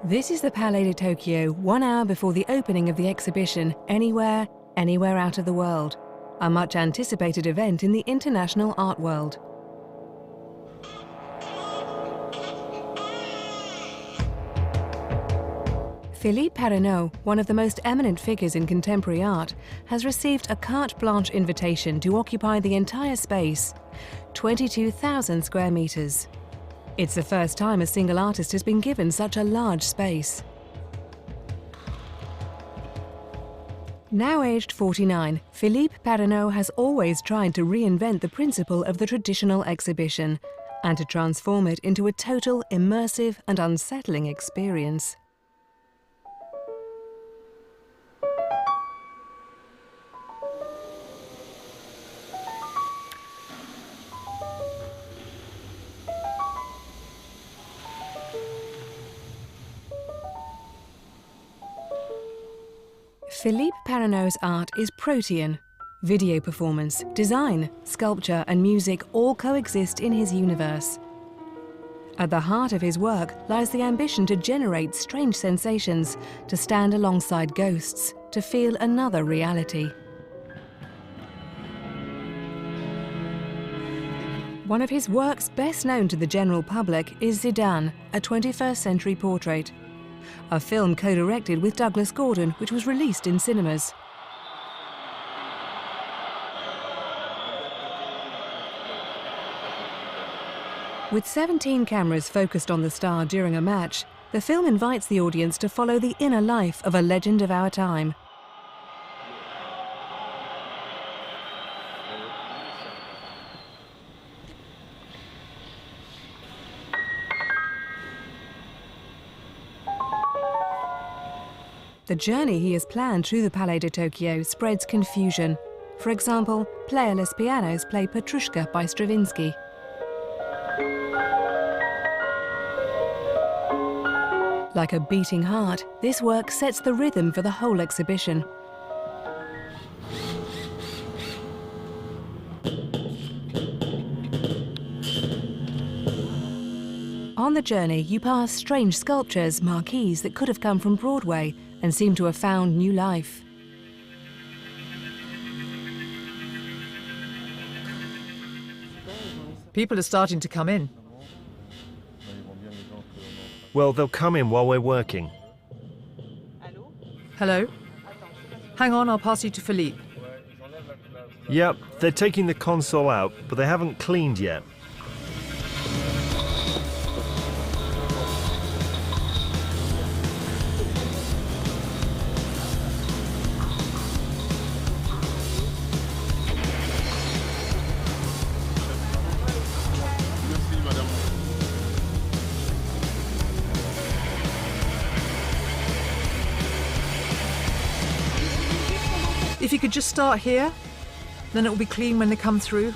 This is the Palais de Tokyo, 1 hour before the opening of the exhibition Anywhere, Anywhere Out of the World, a much anticipated event in the international art world. Philippe Parreno, one of the most eminent figures in contemporary art, has received a carte blanche invitation to occupy the entire space, 22,000 square meters. It's the first time a single artist has been given such a large space. Now aged 49, Philippe Parreno has always tried to reinvent the principle of the traditional exhibition and to transform it into a total, immersive and unsettling experience. Philippe Parreno's art is protean. Video performance, design, sculpture and music all coexist in his universe. At the heart of his work lies the ambition to generate strange sensations, to stand alongside ghosts, to feel another reality. One of his works best known to the general public is Zidane, a 21st century portrait. A film co-directed with Douglas Gordon, which was released in cinemas. With 17 cameras focused on the star during a match, the film invites the audience to follow the inner life of a legend of our time. The journey he has planned through the Palais de Tokyo spreads confusion. For example, playerless pianos play Petrushka by Stravinsky. Like a beating heart, this work sets the rhythm for the whole exhibition. On the journey, you pass strange sculptures, marquees that could have come from Broadway and seem to have found new life. People are starting to come in. Well, they'll come in while we're working. Hello? Hang on, I'll pass you to Philippe. Yep, they're taking the console out, but they haven't cleaned yet. If you could just start here, then it will be clean when they come through.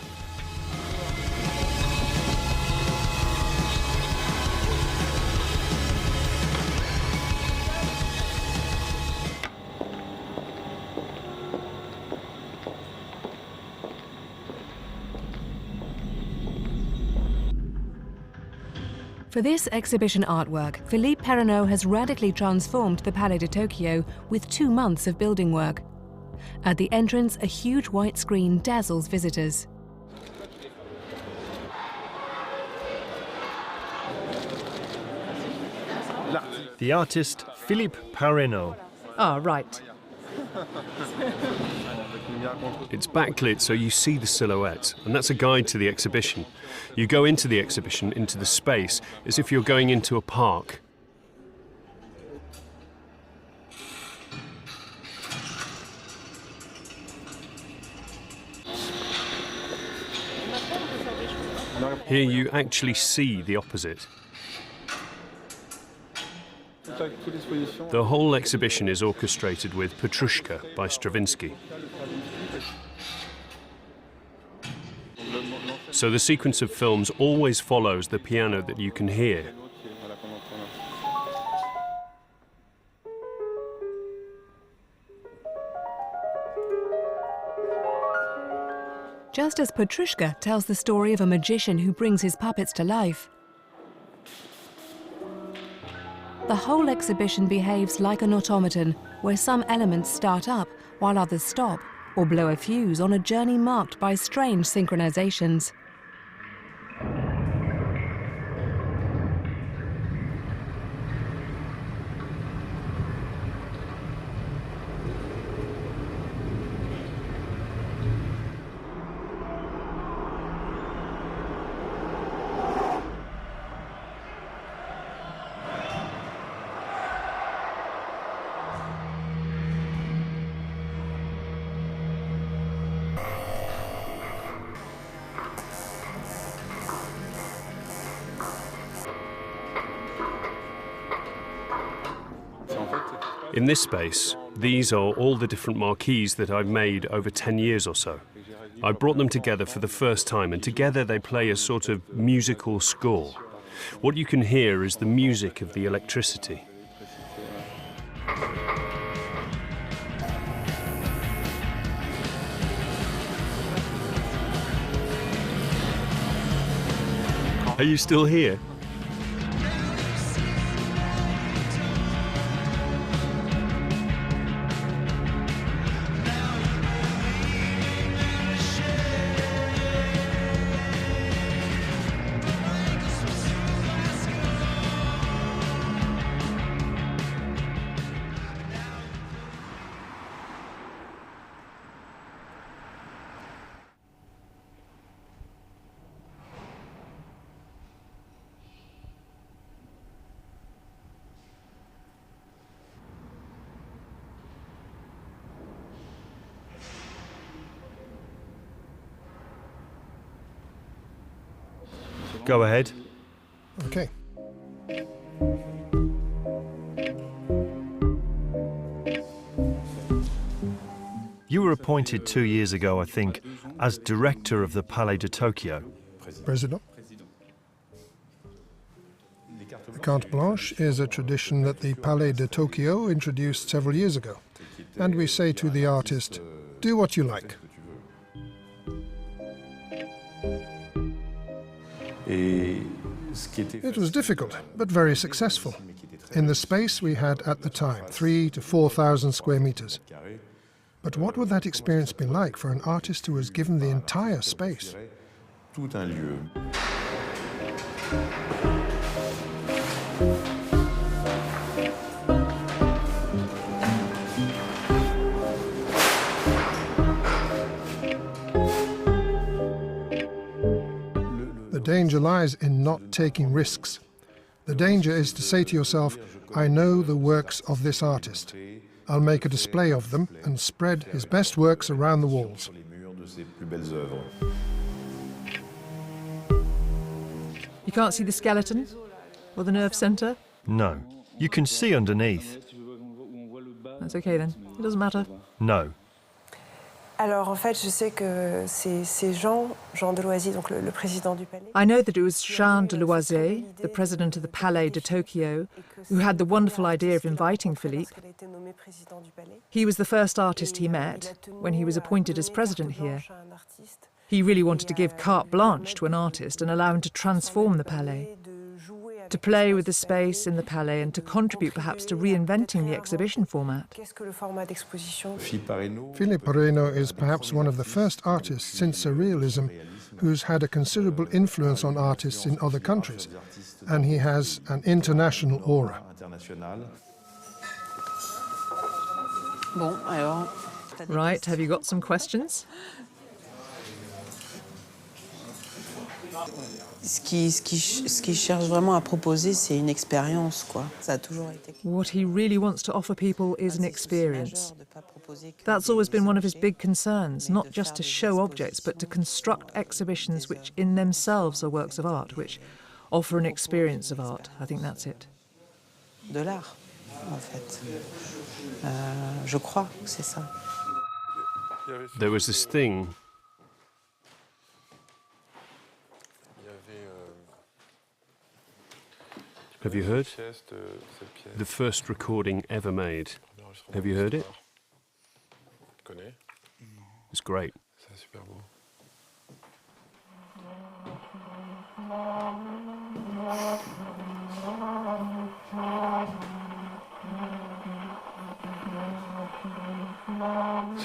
For this exhibition artwork, Philippe Parreno has radically transformed the Palais de Tokyo with 2 months of building work. At the entrance, a huge white screen dazzles visitors. The artist Philippe Parreno. Ah, right. It's backlit so you see the silhouette, and that's a guide to the exhibition. You go into the exhibition, into the space, as if you're going into a park. Here you actually see the opposite. The whole exhibition is orchestrated with Petrushka by Stravinsky. So the sequence of films always follows the piano that you can hear. Just as Petrushka tells the story of a magician who brings his puppets to life, The whole exhibition behaves like an automaton, where some elements start up while others stop, or blow a fuse on a journey marked by strange synchronizations. In this space, these are all the different marquees that I've made over 10 years or so. I brought them together for the first time, and together they play a sort of musical score. What you can hear is the music of the electricity. Are you still here? Go ahead. Okay. You were appointed 2 years ago, I think, as director of the Palais de Tokyo. President. The carte blanche is a tradition that the Palais de Tokyo introduced several years ago. And we say to the artist, do what you like. It was difficult, but very successful. In the space we had at the time, 3,000 to 4,000 square meters. But what would that experience be like for an artist who was given the entire space? The danger lies in not taking risks. The danger is to say to yourself, I know the works of this artist. I'll make a display of them and spread his best works around the walls. You can't see the skeleton or the nerve centre? No. You can see underneath. That's okay then. It doesn't matter. No. Alors en fait, je sais que c'est Jean Deloisy, donc le président du palais. I know that it was Jean Deloisy, the president of the Palais de Tokyo, who had the wonderful idea of inviting Philippe. He was the first artist he met when he was appointed as president here. He really wanted to give carte blanche to an artist and allow him to transform the Palais, to play with the space in the Palais and to contribute perhaps to reinventing the exhibition format. Philippe Parreno is perhaps one of the first artists since Surrealism who's had a considerable influence on artists in other countries, and he has an international aura. Right, have you got some questions? Ce qu'il cherche vraiment à proposer, c'est une expérience, quoi. Ça a toujours été. What he really wants to offer people is an experience. That's always been one of his big concerns, not just to show objects, but to construct exhibitions which in themselves are works of art, which offer an experience of art. I think that's it. De l'art, en fait. Je crois que c'est ça. There was this thing. Have you heard? The first recording ever made. Have you heard it? It's great.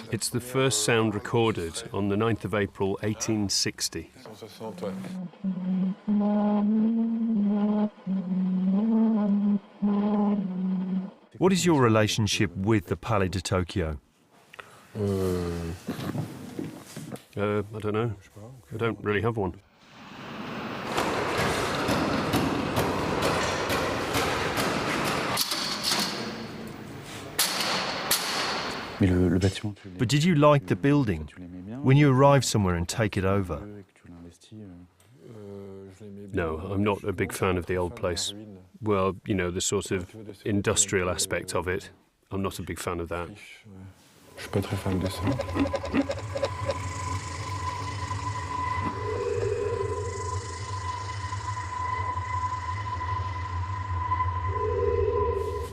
It's the first sound recorded on the 9th of April 1860. What is your relationship with the Palais de Tokyo? I don't know. I don't really have one. But did you like the building? When you arrive somewhere and take it over? No, I'm not a big fan of the old place. Well, you know, the sort of industrial aspect of it. I'm not a big fan of that.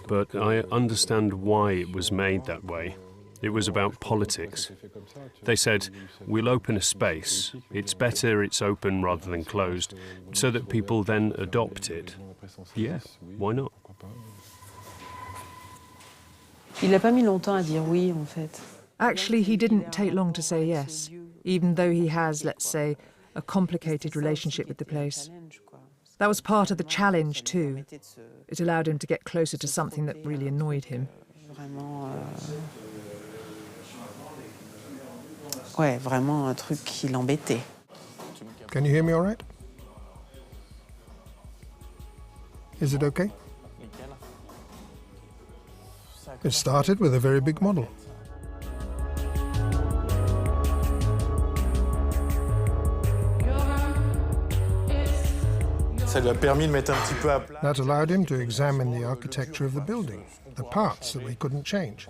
But I understand why it was made that way. It was about politics. They said, we'll open a space. It's better it's open rather than closed, so that people then adopt it. Yeah, why not? Il n'a pas mis longtemps à dire oui, en fait. Actually, he didn't take long to say yes, even though he has, let's say, a complicated relationship with the place. That was part of the challenge too. It allowed him to get closer to something that really annoyed him. Ouais, vraiment un truc qui l'embêtait. Can you hear me all right? Is it okay? It started with a very big model. That allowed him to examine the architecture of the building, the parts that we couldn't change.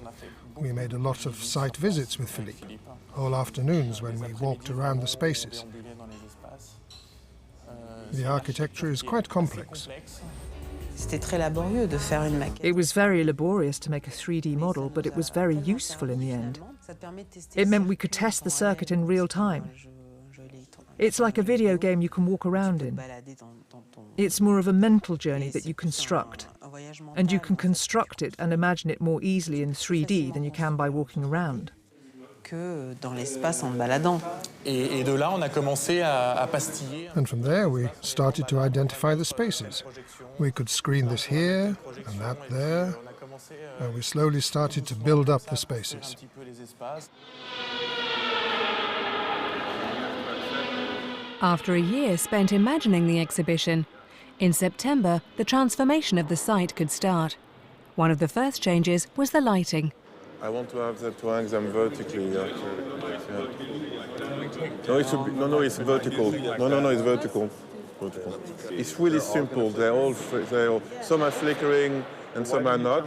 We made a lot of site visits with Philippe, whole afternoons when we walked around the spaces. The architecture is quite complex. It was very laborious to make a 3D model, but it was very useful in the end. It meant we could test the circuit in real time. It's like a video game you can walk around in. It's more of a mental journey that you construct. And you can construct it and imagine it more easily in 3D than you can by walking around. And from there we started to identify the spaces. We could screen this here and that there, and we slowly started to build up the spaces. After a year spent imagining the exhibition, in September the transformation of the site could start. One of the first changes was the lighting. I want to have that to hang them vertically. Yeah. No, it's vertical. No, it's vertical. It's really simple. Some are flickering and some are not.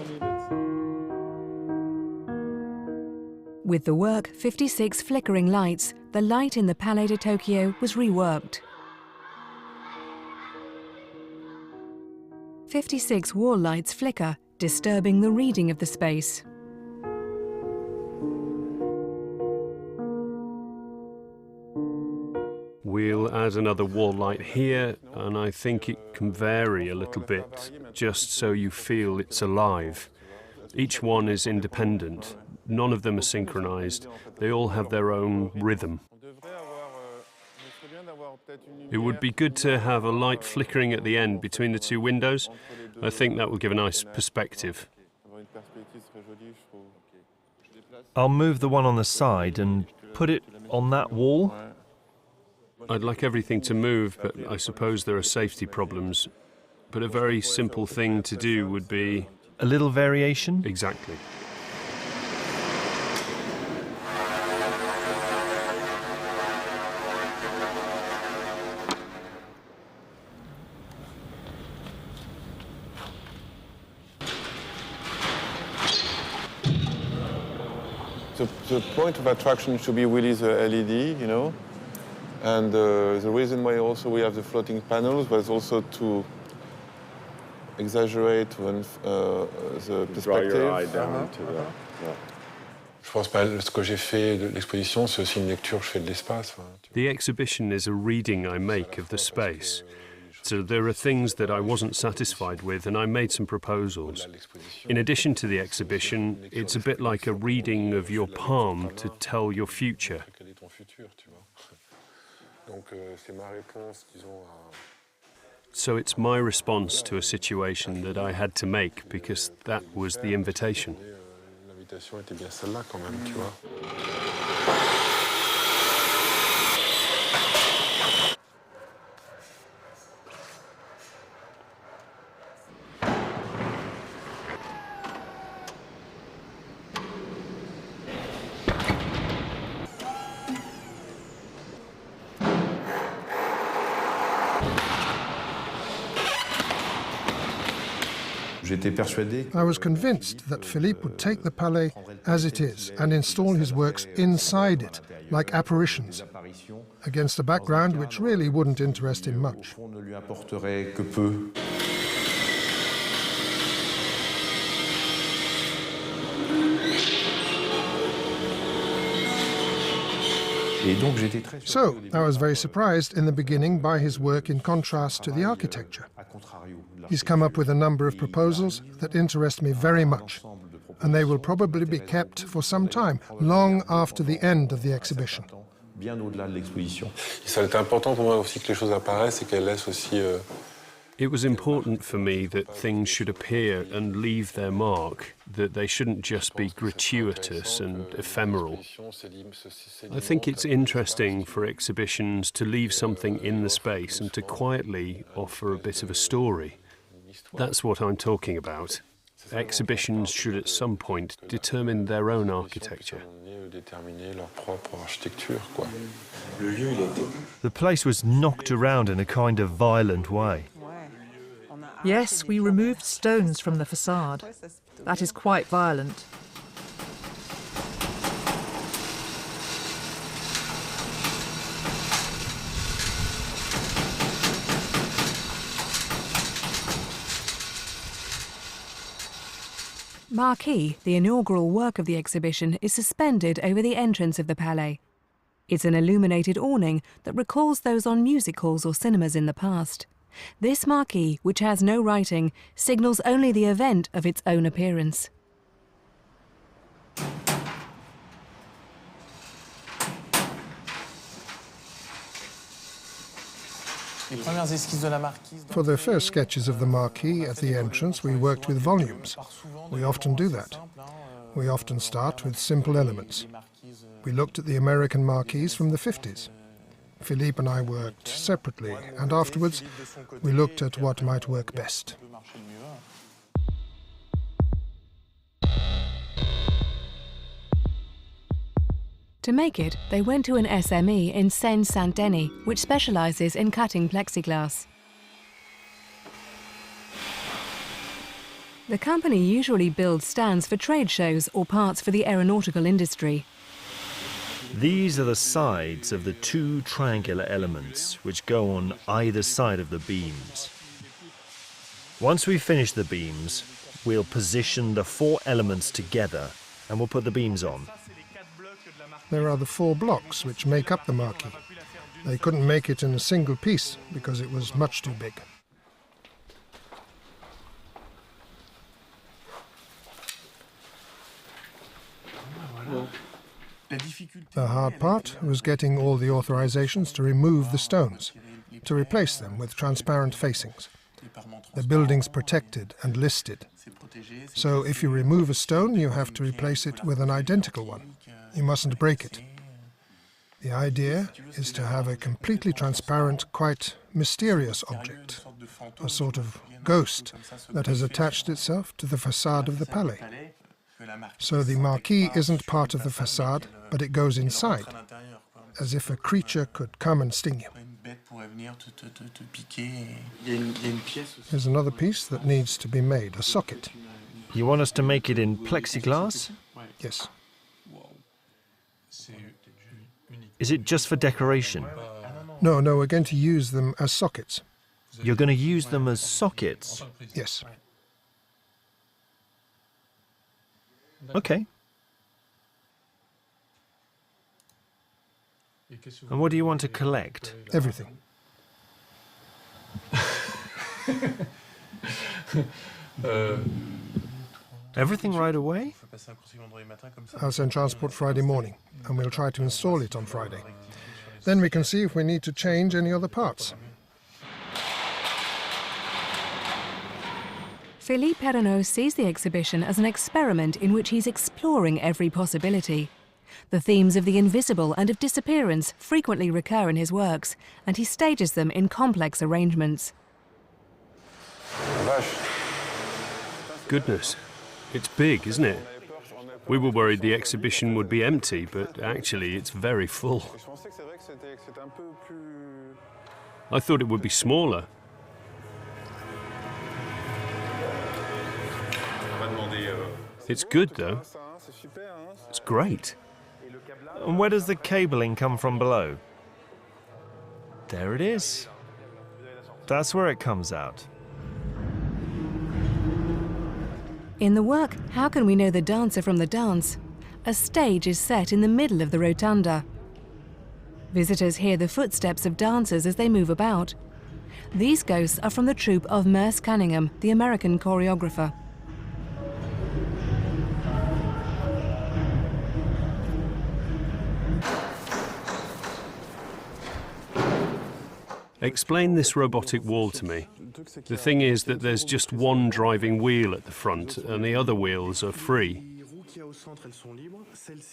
With the work 56 flickering lights, the light in the Palais de Tokyo was reworked. 56 wall lights flicker, disturbing the reading of the space. We'll add another wall light here, and I think it can vary a little bit, just so you feel it's alive. Each one is independent. None of them are synchronized. They all have their own rhythm. It would be good to have a light flickering at the end between the two windows. I think that will give a nice perspective. I'll move the one on the side and put it on that wall. I'd like everything to move, but I suppose there are safety problems. But a very simple thing to do would be... A little variation? Exactly. The point of attraction should be really the LED, you know, and the reason why also we have the floating panels was also to exaggerate when, the perspective. Draw your eye down to the... Yeah. Je pense pas, ce que j'ai fait de l'exposition, c'est aussi une lecture que je fais de l'espace. The exhibition is a reading I make of the space. So there are things that I wasn't satisfied with, and I made some proposals. In addition to the exhibition, it's a bit like a reading of your palm to tell your future. So it's my response to a situation that I had to make, because that was the invitation. I was convinced that Philippe would take the Palais as it is and install his works inside it, like apparitions, against a background which really wouldn't interest him much. So, I was very surprised in the beginning by his work in contrast to the architecture. He's come up with a number of proposals that interest me very much, and they will probably be kept for some time, long after the end of the exhibition. It was important for me that things should appear and leave their mark, that they shouldn't just be gratuitous and ephemeral. I think it's interesting for exhibitions to leave something in the space and to quietly offer a bit of a story. That's what I'm talking about. Exhibitions should at some point determine their own architecture. The place was knocked around in a kind of violent way. Yes, we removed stones from the facade. That is quite violent. Marquee, the inaugural work of the exhibition, is suspended over the entrance of the Palais. It's an illuminated awning that recalls those on music halls or cinemas in the past. This marquee, which has no writing, signals only the event of its own appearance. For the first sketches of the marquee at the entrance, we worked with volumes. We often do that. We often start with simple elements. We looked at the American marquees from the 50s. Philippe and I worked separately, and afterwards we looked at what might work best. To make it, they went to an SME in Seine-Saint-Denis, which specialises in cutting plexiglass. The company usually builds stands for trade shows or parts for the aeronautical industry. These are the sides of the two triangular elements which go on either side of the beams. Once we finish the beams, we'll position the four elements together and we'll put the beams on. There are the 4 blocks which make up the marquee. They couldn't make it in a single piece because it was much too big. The hard part was getting all the authorizations to remove the stones, to replace them with transparent facings. The building's protected and listed. So if you remove a stone, you have to replace it with an identical one. You mustn't break it. The idea is to have a completely transparent, quite mysterious object, a sort of ghost that has attached itself to the facade of the Palais. So the marquee isn't part of the facade, but it goes inside, as if a creature could come and sting you. Here's another piece that needs to be made, a socket. You want us to make it in plexiglass? Yes. Is it just for decoration? No, we're going to use them as sockets. You're going to use them as sockets? Yes. Okay. And what do you want to collect? Everything. Everything right away? I'll send transport Friday morning, and we'll try to install it on Friday. Then we can see if we need to change any other parts. Philippe Parreno sees the exhibition as an experiment in which he's exploring every possibility. The themes of the invisible and of disappearance frequently recur in his works, and he stages them in complex arrangements. Goodness, it's big, isn't it? We were worried the exhibition would be empty, but actually it's very full. I thought it would be smaller. It's good, though. It's great. And where does the cabling come from below? There it is. That's where it comes out. In the work, How Can We Know the Dancer from the Dance?, a stage is set in the middle of the rotunda. Visitors hear the footsteps of dancers as they move about. These ghosts are from the troupe of Merce Cunningham, the American choreographer. Explain this robotic wall to me. The thing is that there's just one driving wheel at the front, and the other wheels are free.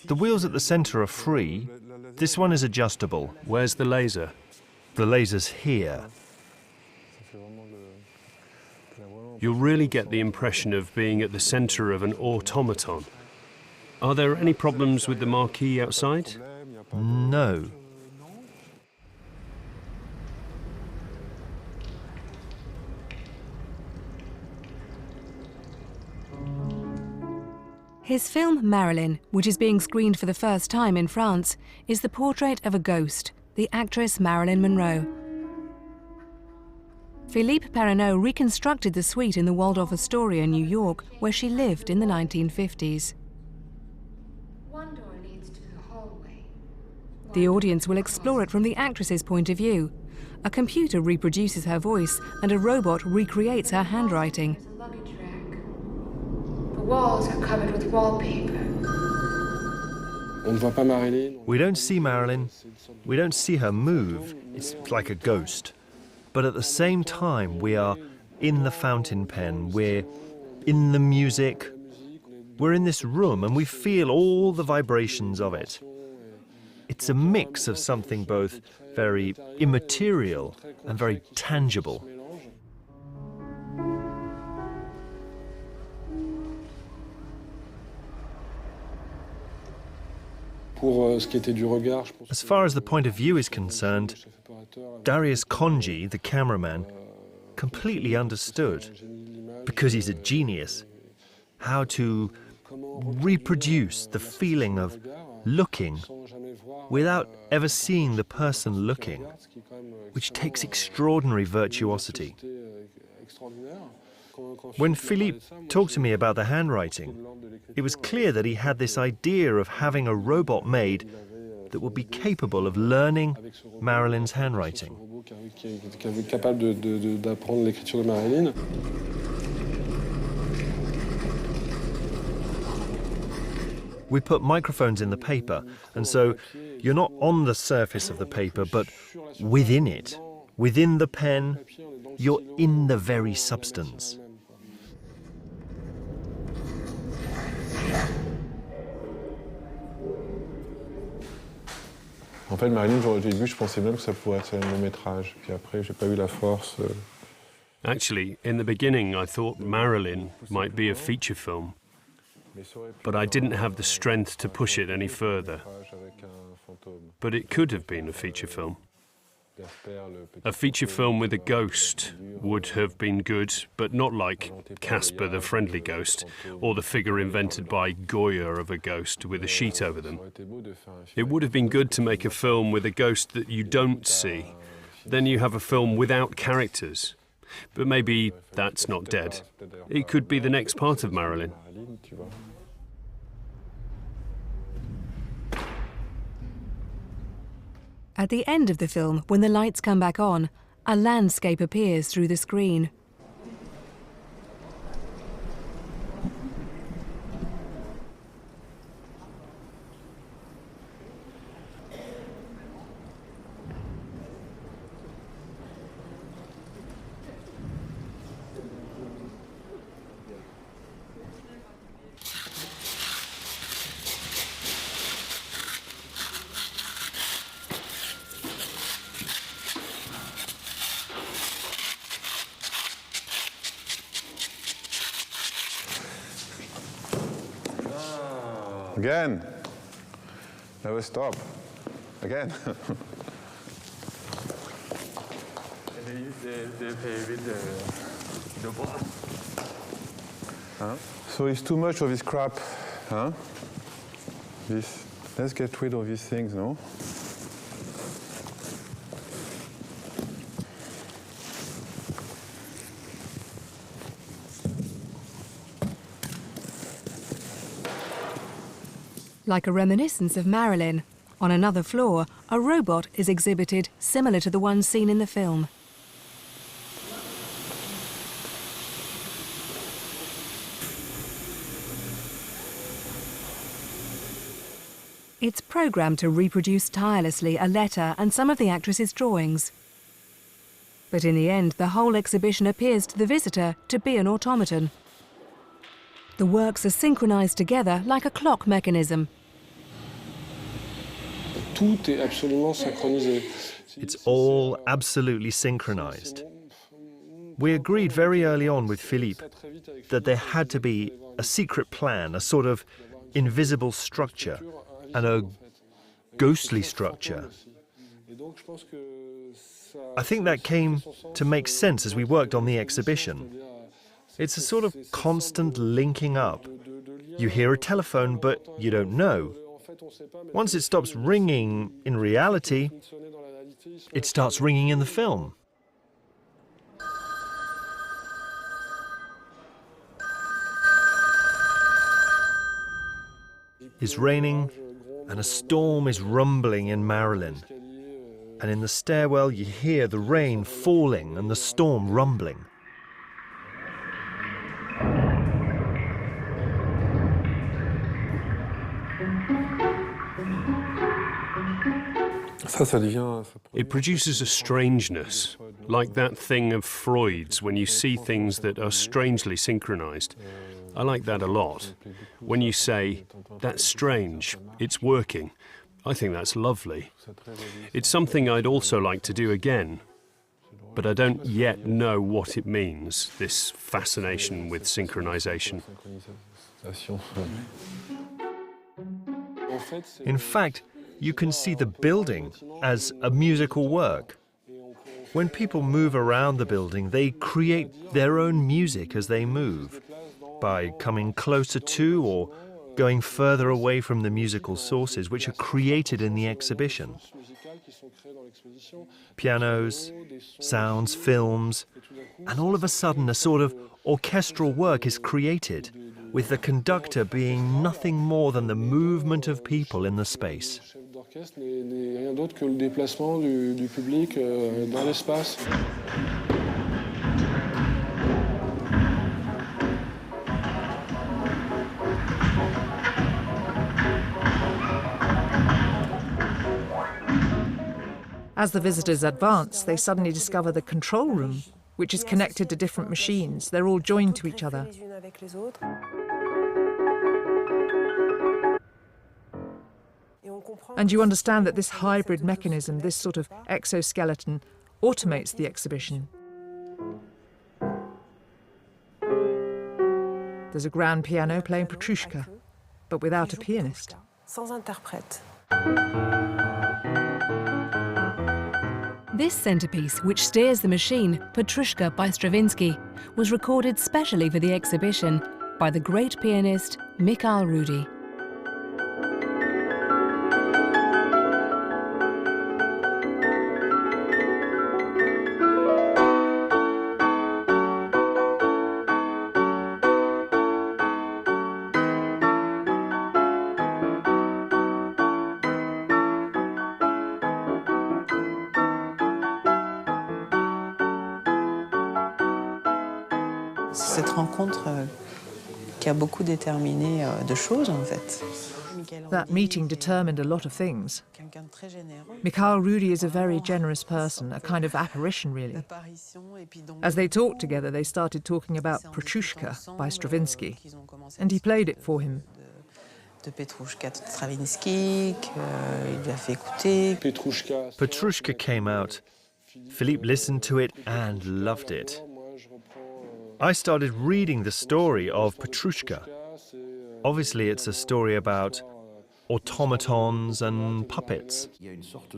The wheels at the center are free. This one is adjustable. Where's the laser? The laser's here. You'll really get the impression of being at the center of an automaton. Are there any problems with the marquee outside? No. His film Marilyn, which is being screened for the first time in France, is the portrait of a ghost, the actress Marilyn Monroe. Philippe Parreno reconstructed the suite in the Waldorf Astoria, New York, where she lived in the 1950s. One door leads to the hallway. The audience will explore it from the actress's point of view. A computer reproduces her voice, and a robot recreates her handwriting. There's a luggage rack. The walls are covered with wallpaper. We don't see Marilyn. We don't see her move. It's like a ghost. But at the same time, we are in the fountain pen, we're in the music, we're in this room, and we feel all the vibrations of it. It's a mix of something both very immaterial and very tangible. As far as the point of view is concerned, Darius Konji, the cameraman, completely understood, because he's a genius, how to reproduce the feeling of looking without ever seeing the person looking, which takes extraordinary virtuosity. When Philippe talked to me about the handwriting, it was clear that he had this idea of having a robot made that would be capable of learning Marilyn's handwriting. We put microphones in the paper, and so you're not on the surface of the paper, but within it. Within the pen, you're in the very substance. En fait, Marilyn, au début, je pensais même que ça pourrait être un long métrage. Puis après, j'ai pas eu la force. Actually, in the beginning, I thought Marilyn might be a feature film, but I didn't have the strength to push it any further. But it could have been a feature film. A feature film with a ghost would have been good, but not like Casper the Friendly Ghost, or the figure invented by Goya of a ghost with a sheet over them. It would have been good to make a film with a ghost that you don't see. Then you have a film without characters. But maybe that's not dead. It could be the next part of Marilyn. At the end of the film, when the lights come back on, a landscape appears through the screen. Again. Never stop. Again. They play with the ball. Huh? So it's too much of this crap. Huh? Let's get rid of these things, no? Like a reminiscence of Marilyn, on another floor, a robot is exhibited similar to the one seen in the film. It's programmed to reproduce tirelessly a letter and some of the actress's drawings. But in the end, the whole exhibition appears to the visitor to be an automaton. The works are synchronized together like a clock mechanism. It's all absolutely synchronized. We agreed very early on with Philippe that there had to be a secret plan, a sort of invisible structure, and a ghostly structure. I think that came to make sense as we worked on the exhibition. It's a sort of constant linking up. You hear a telephone, but you don't know. Once it stops ringing in reality, it starts ringing in the film. It's raining, and a storm is rumbling in Marilyn. And in the stairwell, you hear the rain falling and the storm rumbling. It produces a strangeness, like that thing of Freud's when you see things that are strangely synchronized. I like that a lot. When you say, that's strange, it's working, I think that's lovely. It's something I'd also like to do again, but I don't yet know what it means, this fascination with synchronization. In fact, you can see the building as a musical work. When people move around the building, they create their own music as they move, by coming closer to or going further away from the musical sources which are created in the exhibition. Pianos, sounds, films, and all of a sudden a sort of orchestral work is created, with the conductor being nothing more than the movement of people in the space. As the visitors advance, they suddenly discover the control room, which is connected to different machines. They're all joined to each other. And you understand that this hybrid mechanism, this sort of exoskeleton, automates the exhibition. There's a grand piano playing Petrushka, but without a pianist. This centerpiece, which steers the machine, Petrushka by Stravinsky, was recorded specially for the exhibition by the great pianist Mikhail Rudi. C'est cette rencontre qui a beaucoup déterminé de choses, en fait. That meeting determined a lot of things. Mikhail Rudy is a very generous person, a kind of apparition, really. As they talked together, they started talking about Petrushka by Stravinsky, and he played it for him. De Petrushka de Stravinsky, il lui a fait écouter. Petrushka came out. Philippe listened to it and loved it. I started reading the story of Petrushka. Obviously, it's a story about automatons and puppets. Il y a une sorte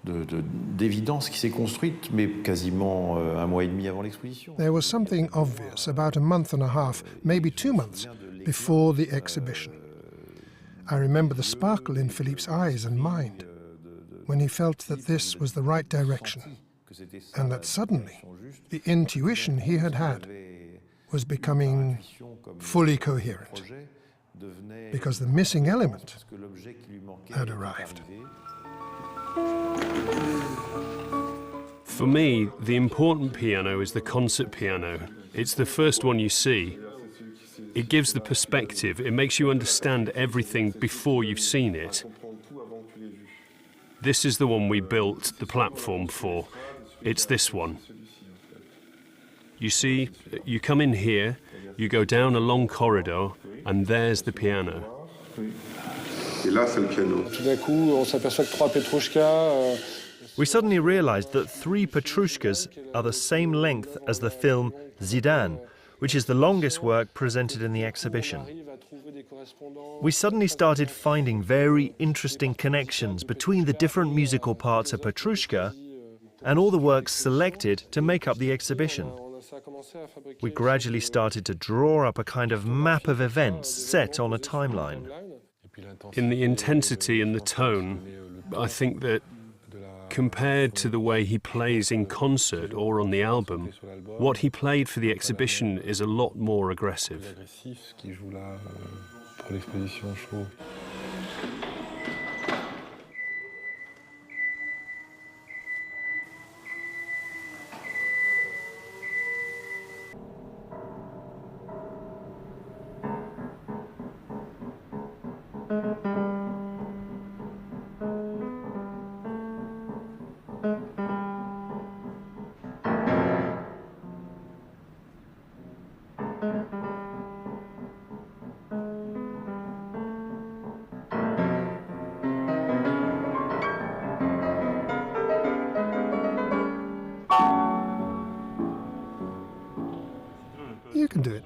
d'évidence qui s'est construite, mais quasiment un mois et demi avant l'exposition. There was something obvious about a month and a half, maybe 2 months, before the exhibition. I remember the sparkle in Philippe's eyes and mind when he felt that this was the right direction, and that suddenly the intuition he had was becoming fully coherent, because the missing element had arrived. For me, the important piano is the concert piano. It's the first one you see. It gives the perspective, it makes you understand everything before you've seen it. This is the one we built the platform for. It's this one. You see, you come in here, you go down a long corridor, and there's the piano. We suddenly realized that 3 Petrushkas are the same length as the film Zidane, which is the longest work presented in the exhibition. We suddenly started finding very interesting connections between the different musical parts of Petrushka and all the works selected to make up the exhibition. We gradually started to draw up a kind of map of events set on a timeline. In the intensity and the tone, I think that compared to the way he plays in concert or on the album, what he played for the exhibition is a lot more aggressive. You can do it.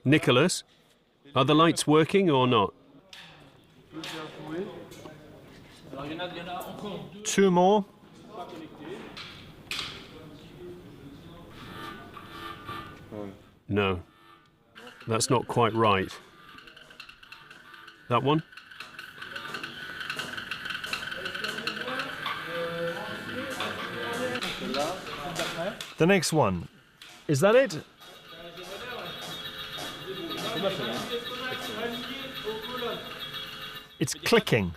Nicholas, are the lights working or not? 2 more. No, that's not quite right. That one? The next one. Is that it? It's clicking.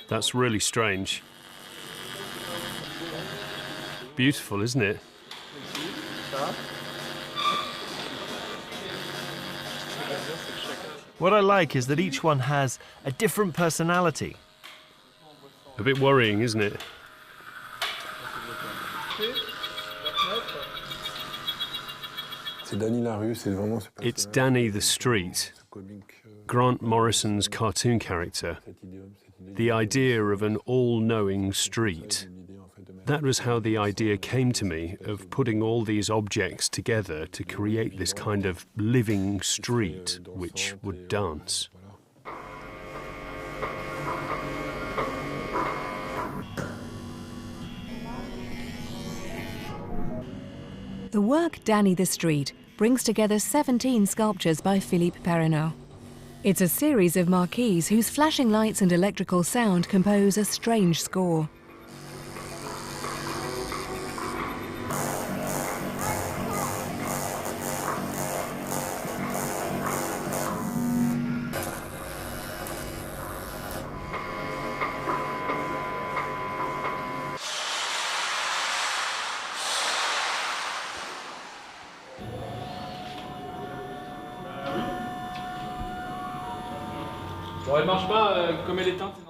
That's really strange. Beautiful, isn't it? What I like is that each one has a different personality. A bit worrying, isn't it? It's Danny the Street, Grant Morrison's cartoon character. The idea of an all-knowing street. That was how the idea came to me of putting all these objects together to create this kind of living street which would dance. The work Danny the Street brings together 17 sculptures by Philippe Parreno. It's a series of marquees whose flashing lights and electrical sound compose a strange score.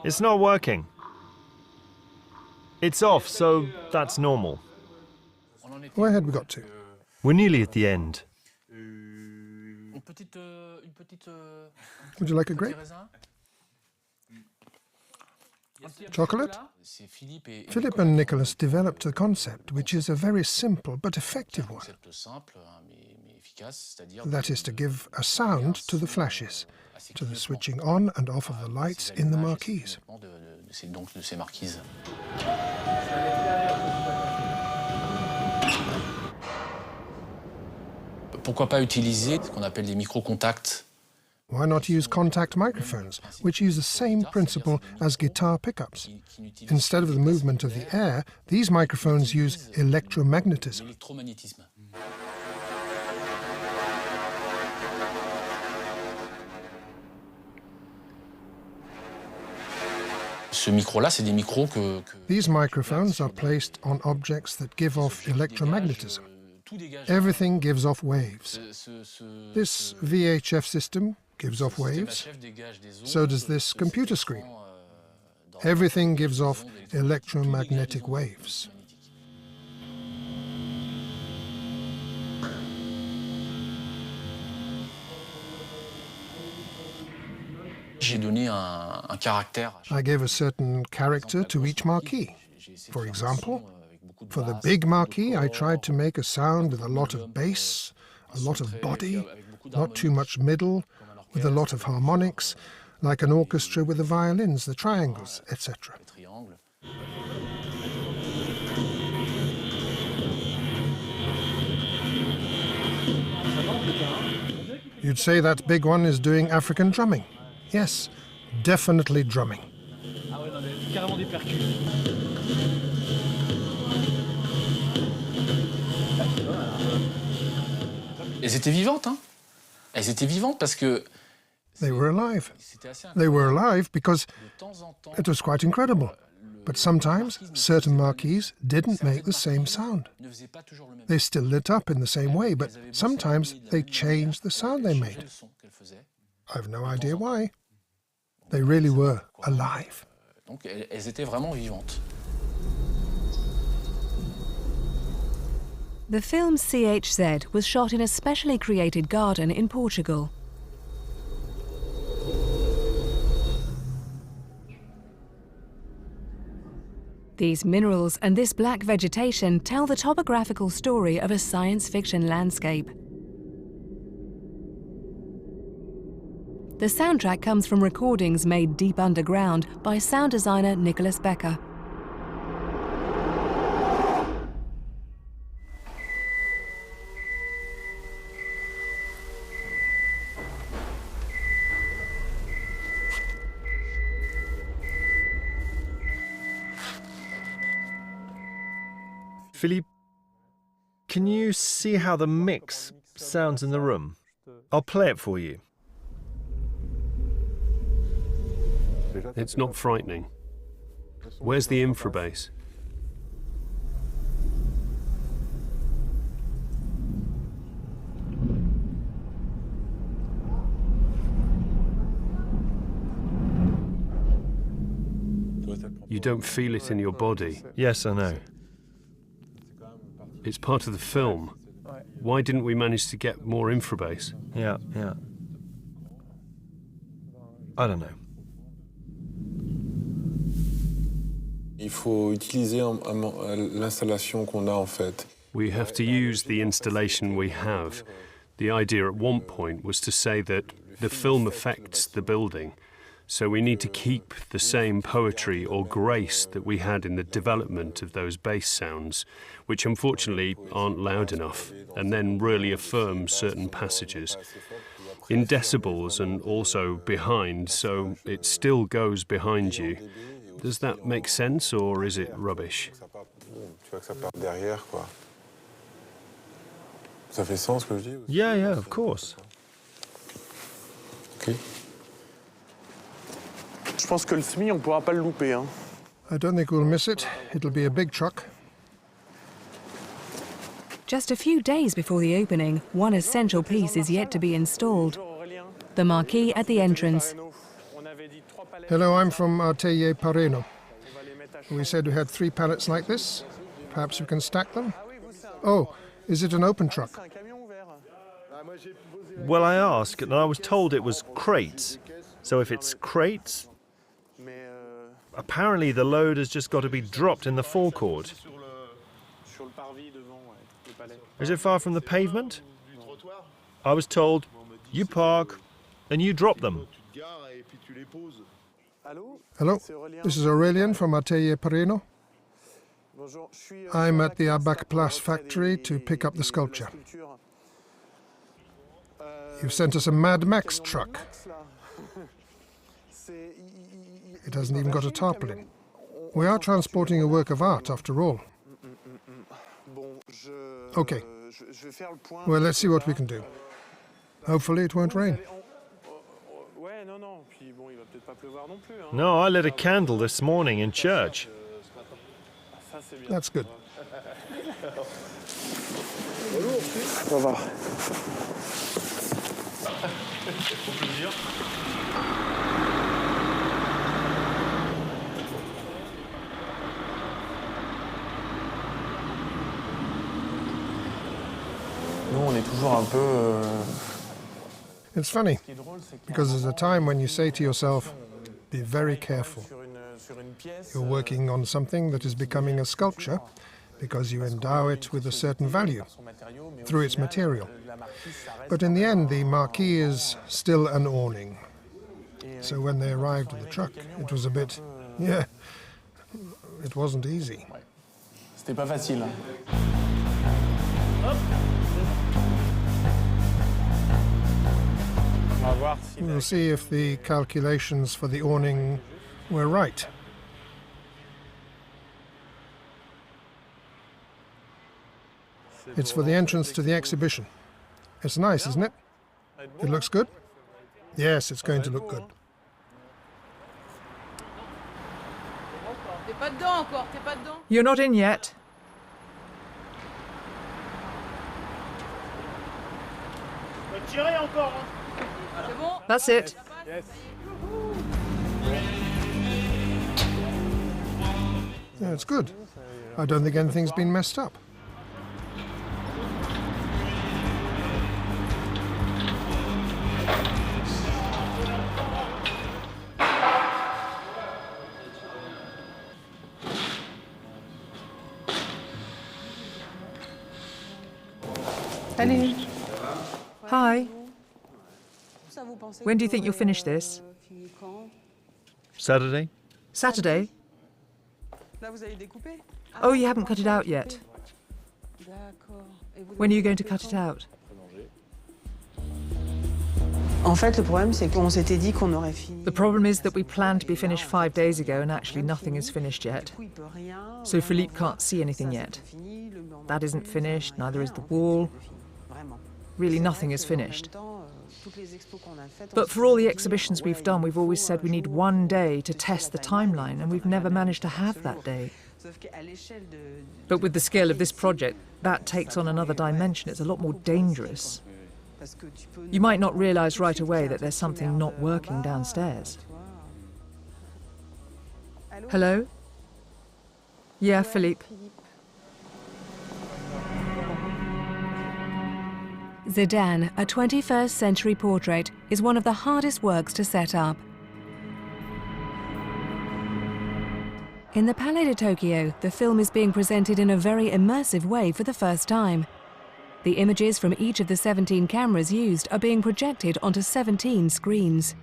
It's not working. It's off, so that's normal. Where had we got to? We're nearly at the end. Would you like a grape? Chocolate? Philippe and Nicholas developed the concept, which is a very simple but effective one. That is to give a sound to the flashes, to the switching on and off of the lights in the marquees. Pourquoi pas utiliser ce qu'on appelle des micro-contacts? Why not use contact microphones, which use the same principle as guitar pickups? Instead of the movement of the air, these microphones use electromagnetism. Ce micro-là, c'est des micros que... These microphones are placed on objects that give off electromagnetism. Everything gives off waves. This VHF system gives off waves. So does this computer screen. Everything gives off electromagnetic waves. I gave a certain character to each marquee. For example, for the big marquee, I tried to make a sound with a lot of bass, a lot of body, not too much middle, with a lot of harmonics, like an orchestra with the violins, the triangles, etc. You'd say that big one is doing African drumming. Yes, definitely drumming. Elles étaient vivantes, hein? Elles étaient vivantes parce que... They were alive. They were alive because it was quite incredible. But sometimes certain marquees didn't make the same sound. They still lit up in the same way, but sometimes they changed the sound they made. I've no idea why. They really were alive. Donc elles étaient vraiment vivantes. The film CHZ was shot in a specially created garden in Portugal. These minerals and this black vegetation tell the topographical story of a science fiction landscape. The soundtrack comes from recordings made deep underground by sound designer Nicholas Becker. Philippe, can you see how the mix sounds in the room? I'll play it for you. It's not frightening. Where's the infrabass? You don't feel it in your body. Yes, I know. It's part of the film. Why didn't we manage to get more infrabass? Yeah. I don't know. Il faut utiliser l'installation qu'on a en fait. We have to use the installation we have. The idea at one point was to say that the film affects the building, so we need to keep the same poetry or grace that we had in the development of those bass sounds, which unfortunately aren't loud enough, and then really affirm certain passages. In decibels and also behind, so it still goes behind you. Does that make sense, or is it rubbish? Yeah, of course. Okay. Je pense que le SMI, on pourra pas le louper, hein. I don't think we'll miss it. It'll be a big truck. Just a few days before the opening, one essential piece is yet to be installed. The marquee at the entrance. Hello, I'm from Philippe Parreno. We said we had 3 pallets like this. Perhaps we can stack them? Oh, is it an open truck? Well, I asked, and I was told it was crates. So if it's crates, apparently the load has just got to be dropped in the forecourt. Is it far from the pavement? I was told, you park and you drop them. Hello, this is Aurelian from Philippe Parreno. I'm at the Abac Place factory to pick up the sculpture. You've sent us a Mad Max truck. It hasn't even got a tarpaulin. We are transporting a work of art, after all. Okay. Well, let's see what we can do. Hopefully it won't rain. No, I lit a candle this morning in church. That's good. Au revoir. Nous, on est toujours un peu... It's funny, because there's a time when you say to yourself, be very careful. You're working on something that is becoming a sculpture because you endow it with a certain value through its material. But in the end, the marquee is still an awning. So when they arrived at the truck, it was a bit, yeah, it wasn't easy. C'était pas facile. We'll see if the calculations for the awning were right. It's for the entrance to the exhibition. It's nice, isn't it? It looks good? Yes, it's going to look good. You're not in yet. That's it. Yeah, it's good. I don't think anything's been messed up. Salut. Hi. When do you think you'll finish this? Saturday? Saturday? Oh, you haven't cut it out yet. When are you going to cut it out? The problem is that we planned to be finished 5 days ago and actually nothing is finished yet. So Philippe can't see anything yet. That isn't finished, neither is the wall. Really nothing is finished. But for all the exhibitions we've done, we've always said we need 1 day to test the timeline, and we've never managed to have that day. But with the scale of this project, that takes on another dimension. It's a lot more dangerous. You might not realize right away that there's something not working downstairs. Hello? Yeah, Philippe. Zidane, a 21st century portrait, is one of the hardest works to set up. In the Palais de Tokyo, the film is being presented in a very immersive way for the first time. The images from each of the 17 cameras used are being projected onto 17 screens.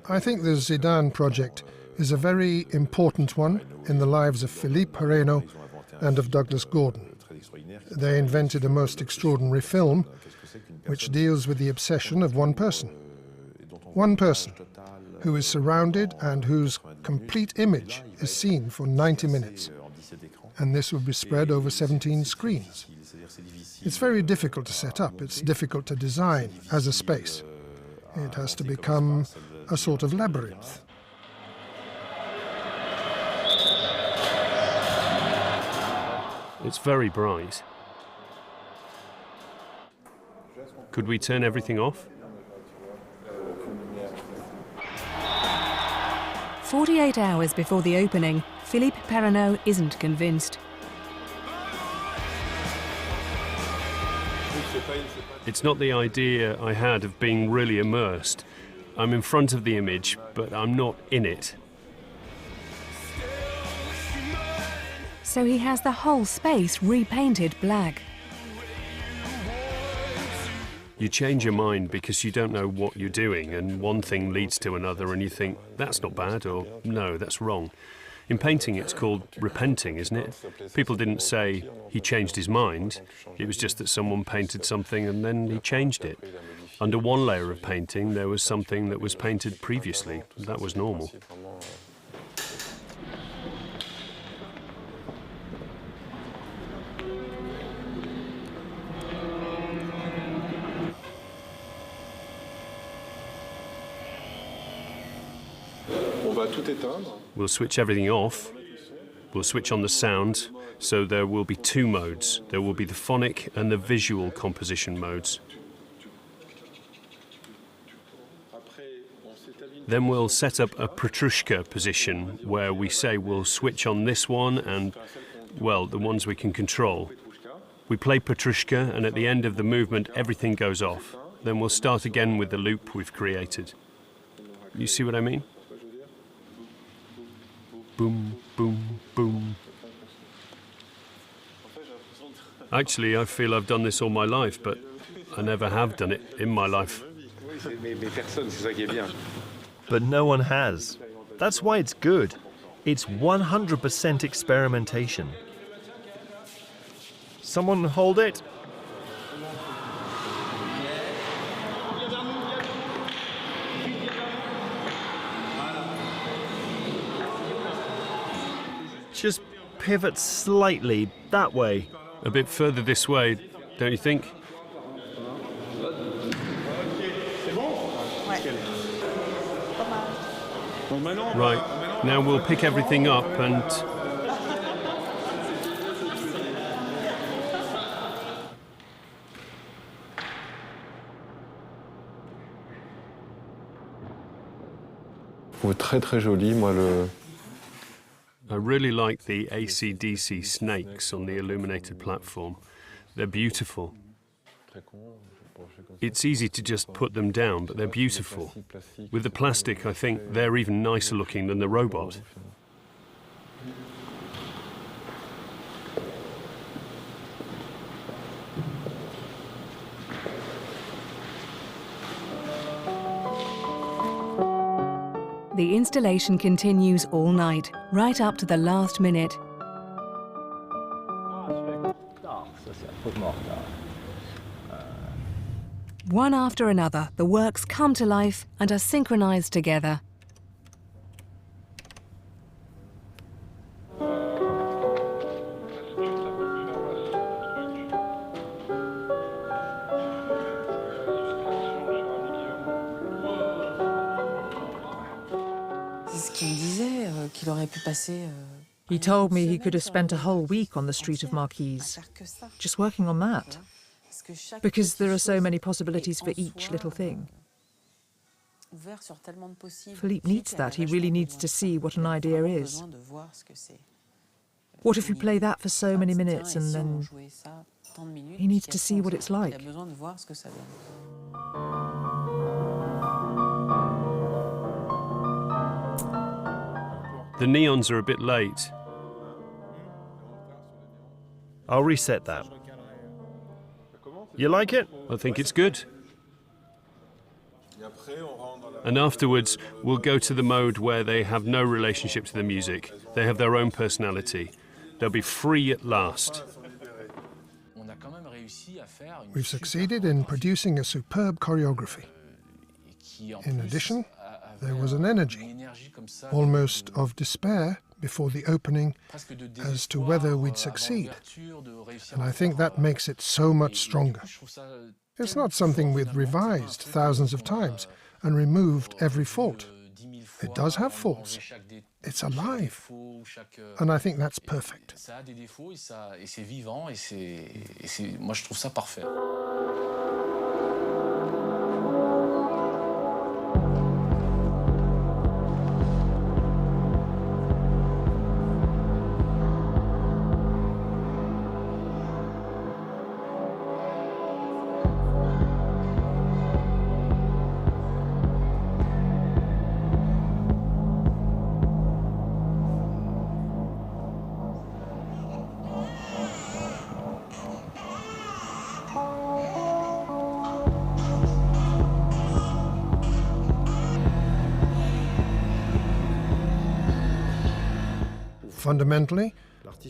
I think the Zidane project is a very important one in the lives of Philippe Parreno and of Douglas Gordon. They invented a most extraordinary film which deals with the obsession of one person. One person who is surrounded and whose complete image is seen for 90 minutes. and this would be spread over 17 screens. It's very difficult to set up, it's difficult to design as a space. It has to become a sort of labyrinth. It's very bright. Could we turn everything off? 48 hours before the opening, Philippe Parreno isn't convinced. It's not the idea I had of being really immersed. I'm in front of the image, but I'm not in it. So he has the whole space repainted black. You change your mind because you don't know what you're doing, and one thing leads to another, and you think, that's not bad, or no, that's wrong. In painting, it's called repenting, isn't it? People didn't say he changed his mind. It was just that someone painted something and then he changed it. Under one layer of painting, there was something that was painted previously. That was normal. We'll switch everything off. We'll switch on the sound, so there will be two modes. There will be the phonic and the visual composition modes. Then we'll set up a Petrushka position where we say we'll switch on this one and, well, the ones we can control. We play Petrushka, and at the end of the movement everything goes off. Then we'll start again with the loop we've created. You see what I mean? Boom, boom, boom. Actually, I feel I've done this all my life, but I never have done it in my life. But no one has. That's why it's good. It's 100% experimentation. Someone hold it. Just pivot slightly that way. A bit further this way, don't you think? Right, now we'll pick everything up and... Très très joli, moi le... I really like the AAC snakes on the illuminated platform. They're beautiful. It's easy to just put them down, but they're beautiful. With the plastic, I think they're even nicer looking than the robot. The installation continues all night, right up to the last minute. One after another, the works come to life and are synchronized together. He told me he could have spent a whole week on the street of Marquise, just working on that, because there are so many possibilities for each little thing. Philippe needs that. He really needs to see what an idea is. What if you play that for so many minutes and then he needs to see what it's like? The neons are a bit late. I'll reset that. You like it? I think it's good. And afterwards, we'll go to the mode where they have no relationship to the music. They have their own personality. They'll be free at last. We've succeeded in producing a superb choreography. In addition, there was an energy, almost of despair, before the opening as to whether we'd succeed. And I think that makes it so much stronger. It's not something we've revised thousands of times and removed every fault. It does have faults. It's alive. And I think that's perfect. Moi, je trouve ça parfait. Fundamentally,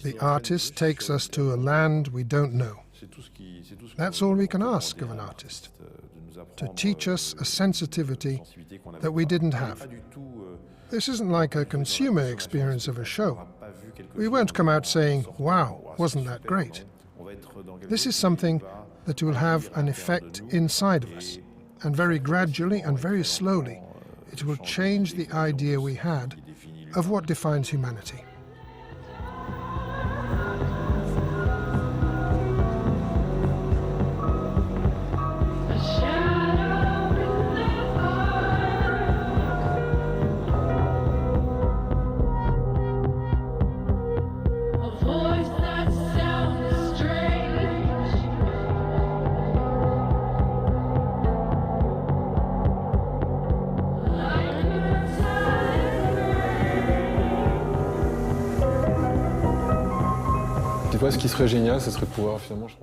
the artist takes us to a land we don't know. That's all we can ask of an artist, to teach us a sensitivity that we didn't have. This isn't like a consumer experience of a show. We won't come out saying, wow, wasn't that great? This is something that will have an effect inside of us, and very gradually and very slowly, it will change the idea we had of what defines humanity.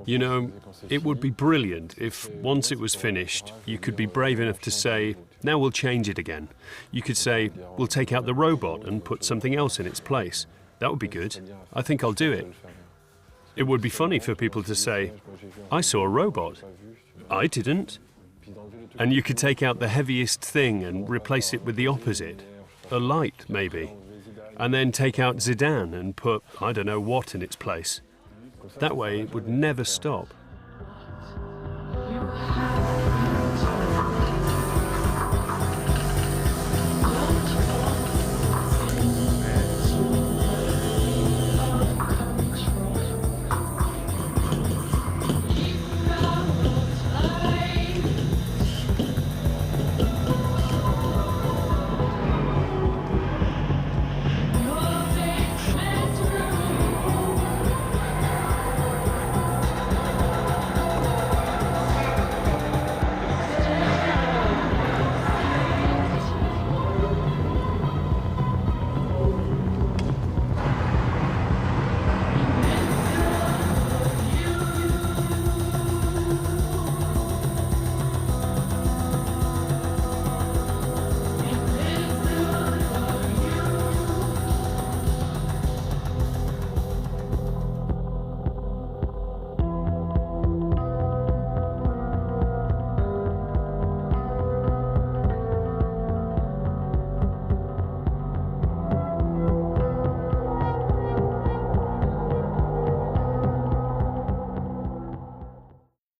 You know, it would be brilliant if, once it was finished, you could be brave enough to say, now we'll change it again. You could say, we'll take out the robot and put something else in its place. That would be good. I think I'll do it. It would be funny for people to say, I saw a robot. I didn't. And you could take out the heaviest thing and replace it with the opposite. A light, maybe. And then take out Zidane and put, I don't know what, in its place. That way, it would never stop.